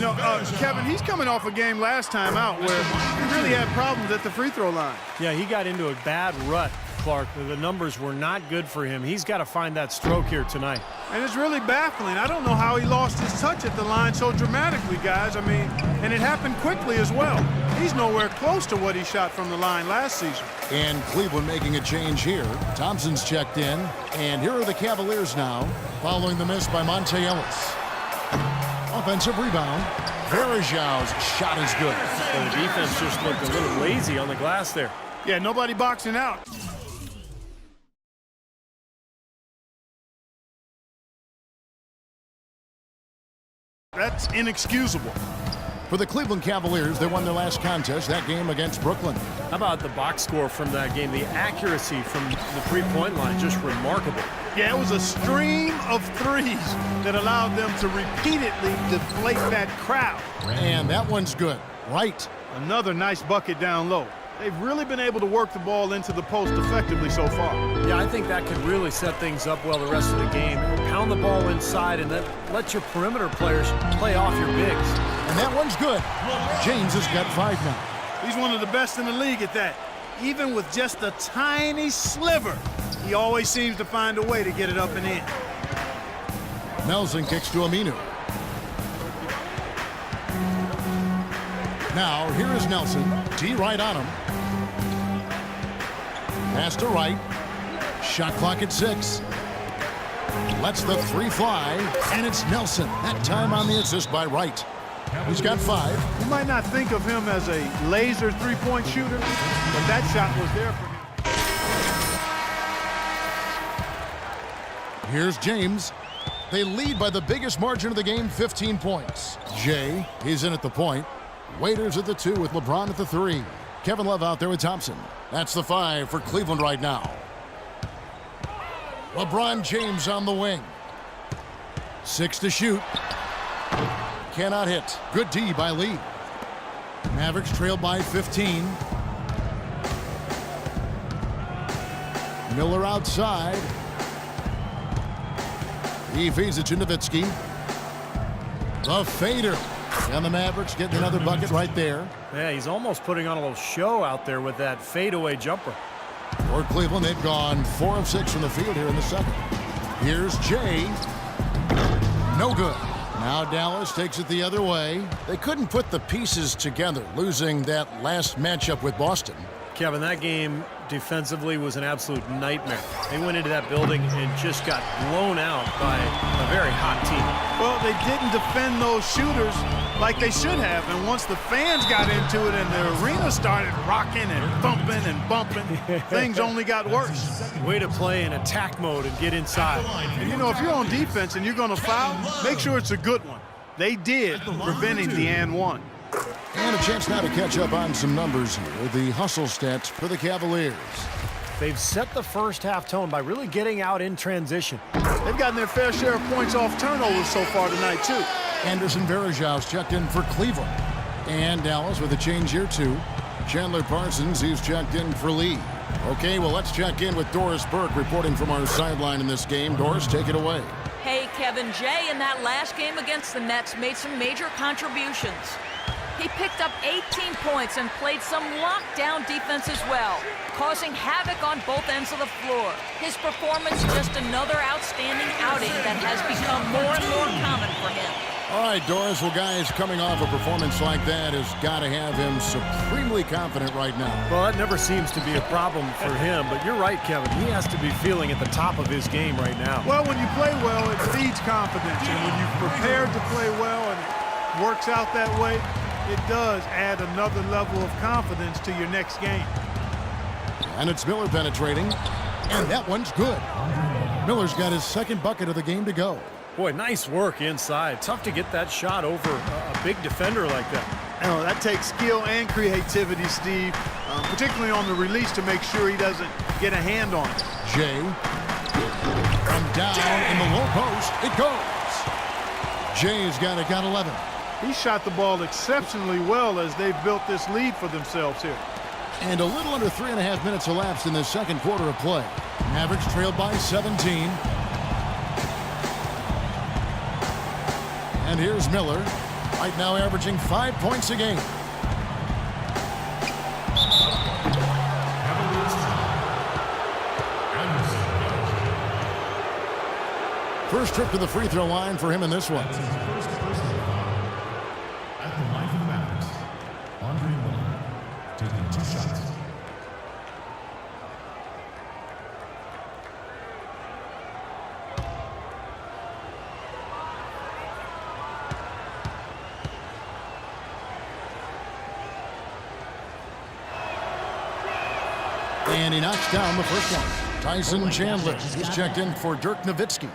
Kevin, he's coming off a game last time out where he really had problems at the free throw line. Yeah, he got into a bad rut, Clark. The numbers were not good for him. He's got to find that stroke here tonight. And it's really baffling. I don't know how he lost his touch at the line so dramatically, guys. I mean, and it happened quickly as well. He's nowhere close to what he shot from the line last season. And Cleveland making a change here. Thompson's checked in. And here are the Cavaliers now, following the miss by Monte Ellis. Offensive rebound. Varejão's shot is good. Well, the defense just looked a little lazy on the glass there. Yeah, nobody boxing out. That's inexcusable. For the Cleveland Cavaliers, they won their last contest, that game against Brooklyn. How about the box score from that game? The accuracy from the three-point line, just remarkable. Yeah, it was a stream of threes that allowed them to repeatedly deflate that crowd. And that one's good. Right. Another nice bucket down low. They've really been able to work the ball into the post effectively so far. Yeah, I think that could really set things up well the rest of the game. Pound the ball inside and then let your perimeter players play off your bigs. And that one's good. James has got 5 now. He's one of the best in the league at that. Even with just a tiny sliver, he always seems to find a way to get it up and in. Nelson kicks to Aminu. Now, here is Nelson. T right on him. Pass to right. Shot clock at 6. Lets the 3 fly, and it's Nelson. That time on the assist by Wright. He's got 5. You might not think of him as a laser three-point shooter, but that shot was there for him. Here's James. They lead by the biggest margin of the game, 15 points. Jay, he's in at the point. Waiters at the 2 with LeBron at the 3. Kevin Love out there with Thompson. That's the 5 for Cleveland right now. LeBron James on the wing. 6 to shoot. Cannot hit. Good D by Lee. Mavericks trail by 15. Miller outside. He feeds it to Nowitzki. The fader. And the Mavericks getting another bucket right there. Yeah, he's almost putting on a little show out there with that fadeaway jumper. For Cleveland, they've gone 4 of 6 from the field here in the second. Here's Jay. No good. Now Dallas takes it the other way. They couldn't put the pieces together, losing that last matchup with Boston. Kevin, that game defensively was an absolute nightmare. They went into that building and just got blown out by a very hot team. Well, they didn't defend those shooters like they should have, and once the fans got into it and the arena started rocking and thumping and bumping, things only got worse. Way to play in attack mode and get inside. And you know, if you're on defense and you're going to foul, make sure it's a good one. They did, preventing the and one. And a chance now to catch up on some numbers here. The hustle stats for the Cavaliers. They've set the first half tone by really getting out in transition. They've gotten their fair share of points off turnovers so far tonight, too. Anderson Varejão's checked in for Cleveland. And Dallas with a change here, too. Chandler Parsons, he's checked in for Lee. Okay, well, let's check in with Doris Burke reporting from our sideline in this game. Doris, take it away. Hey, Kevin, Jay in that last game against the Nets made some major contributions. He picked up 18 points and played some lockdown defense as well, causing havoc on both ends of the floor. His performance just another outstanding outing that has become more and more common for him. All right, Doris, well, guys, coming off a performance like that has got to have him supremely confident right now. Well, that never seems to be a problem for him, but you're right, Kevin. He has to be feeling at the top of his game right now. Well, when you play well, it feeds confidence, and when you've prepared to play well and it works out that way, it does add another level of confidence to your next game. And it's Miller penetrating, and that one's good. Miller's got his second bucket of the game to go. Boy, nice work inside. Tough to get that shot over a big defender like that. Oh, that takes skill and creativity, Steve, particularly on the release to make sure he doesn't get a hand on it. Jay, from down in the low post, it goes. Jay's got 11. He shot the ball exceptionally well as they've built this lead for themselves here. And a little under 3.5 minutes elapsed in the second quarter of play. Mavericks trailed by 17. And here's Miller. Right now averaging 5 points a game. First trip to the free throw line for him in this one. At the line for the Mavericks, Andre Miller, taking 2 shots. And he knocks down the first one. Tyson Chandler is checked in for Dirk Nowitzki.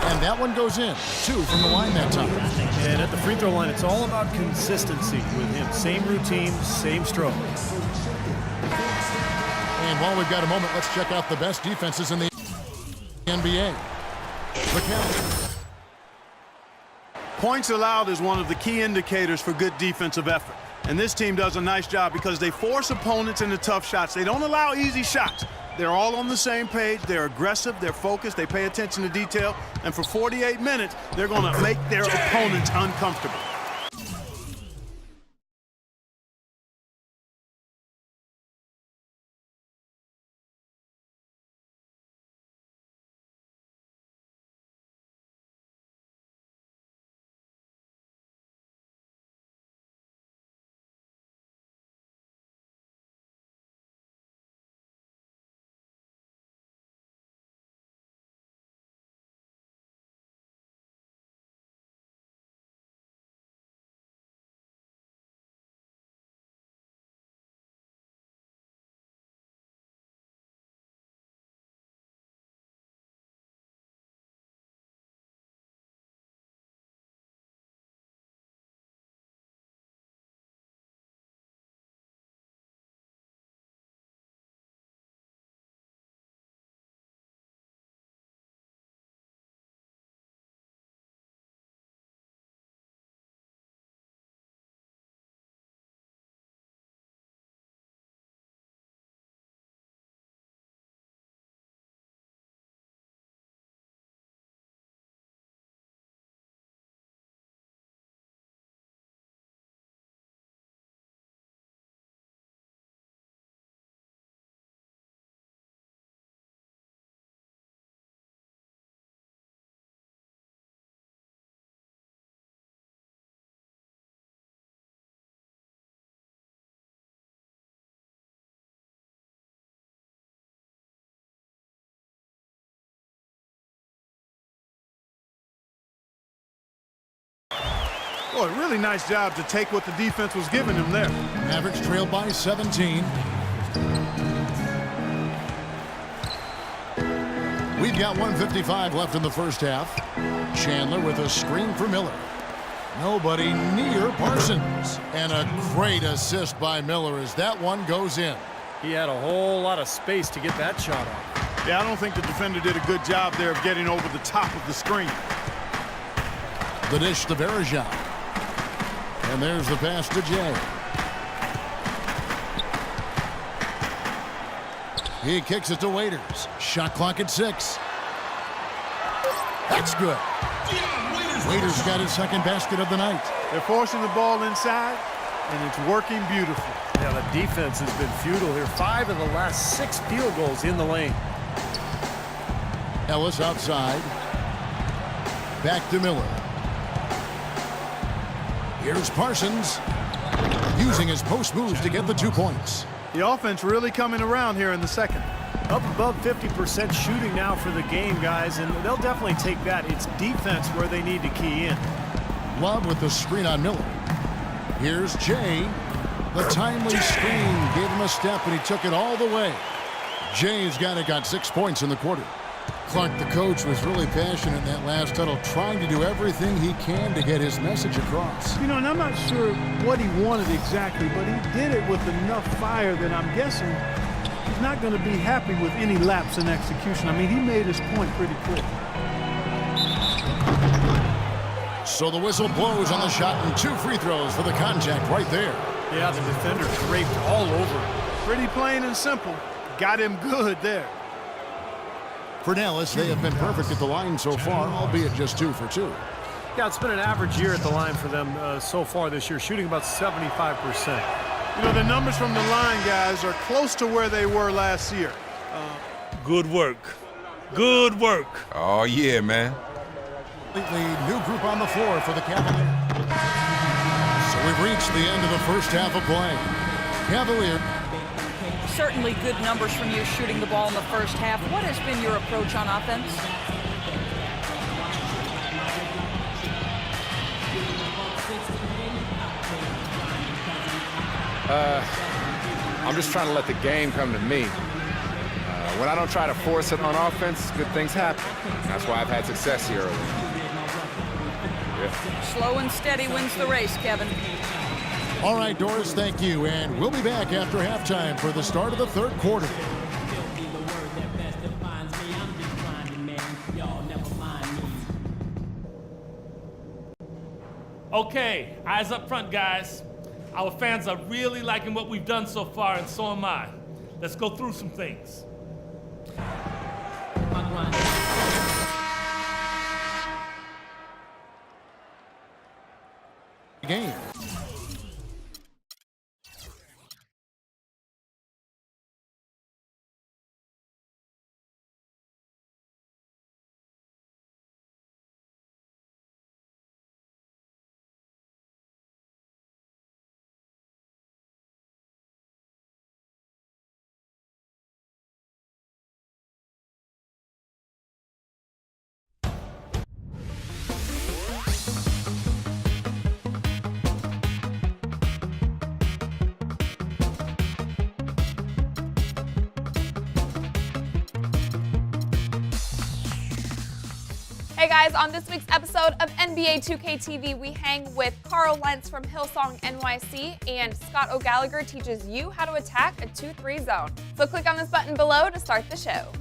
And that one goes in. 2 from the line that time. And at the free throw line, it's all about consistency with him. Same routine, same stroke. And while we've got a moment, let's check out the best defenses in the NBA. The count. Points allowed is one of the key indicators for good defensive effort. And this team does a nice job because they force opponents into tough shots. They don't allow easy shots. They're all on the same page. They're aggressive. They're focused. They pay attention to detail. And for 48 minutes, they're going to make their opponents uncomfortable. Boy, really nice job to take what the defense was giving him there. Mavericks trailed by 17. We've got 1:55 left in the first half. Chandler with a screen for Miller. Nobody near Parsons. And a great assist by Miller as that one goes in. He had a whole lot of space to get that shot off. Yeah, I don't think the defender did a good job there of getting over the top of the screen. The dish to Varejao. And there's the pass to Jay. He kicks it to Waiters. Shot clock at 6. That's good. Waiters got his second basket of the night. They're forcing the ball inside, and it's working beautifully. Yeah, the defense has been futile here. 5 of the last 6 field goals in the lane. Ellis outside. Back to Miller. Here's Parsons using his post moves to get the 2 points. The offense really coming around here in the second. Up above 50% shooting now for the game, guys, and they'll definitely take that. It's defense where they need to key in. Love with the screen on Miller. Here's Jay. The timely screen gave him a step, and he took it all the way. Jay's got 6 points in the quarter. Clark, the coach, was really passionate in that last huddle, trying to do everything he can to get his message across. You know, and I'm not sure what he wanted exactly, but he did it with enough fire that I'm guessing he's not going to be happy with any lapse in execution. I mean, he made his point pretty quick. So the whistle blows on the shot and 2 free throws for the contact right there. Yeah, the defender draped all over him. Pretty plain and simple. Got him good there. For Dallas, they have been perfect at the line so far, albeit just 2 for 2. Yeah, it's been an average year at the line for them so far this year, shooting about 75%. You know, the numbers from the line, guys, are close to where they were last year. Good work. Good work. Oh, yeah, man. Completely new group on the floor for the Cavaliers. So we've reached the end of the first half of play. Cavaliers. Certainly good numbers from you shooting the ball in the first half. What has been your approach on offense? I'm just trying to let the game come to me. When I don't try to force it on offense, good things happen. That's why I've had success here early. Yeah. Slow and steady wins the race, Kevin. All right, Doris, thank you. And we'll be back after halftime for the start of the third quarter. Okay, eyes up front, guys. Our fans are really liking what we've done so far, and so am I. Let's go through some things. Game. Hey guys, on this week's episode of NBA 2K TV, we hang with Carl Lentz from Hillsong NYC, and Scott O'Gallagher teaches you how to attack a 2-3 zone. So click on this button below to start the show.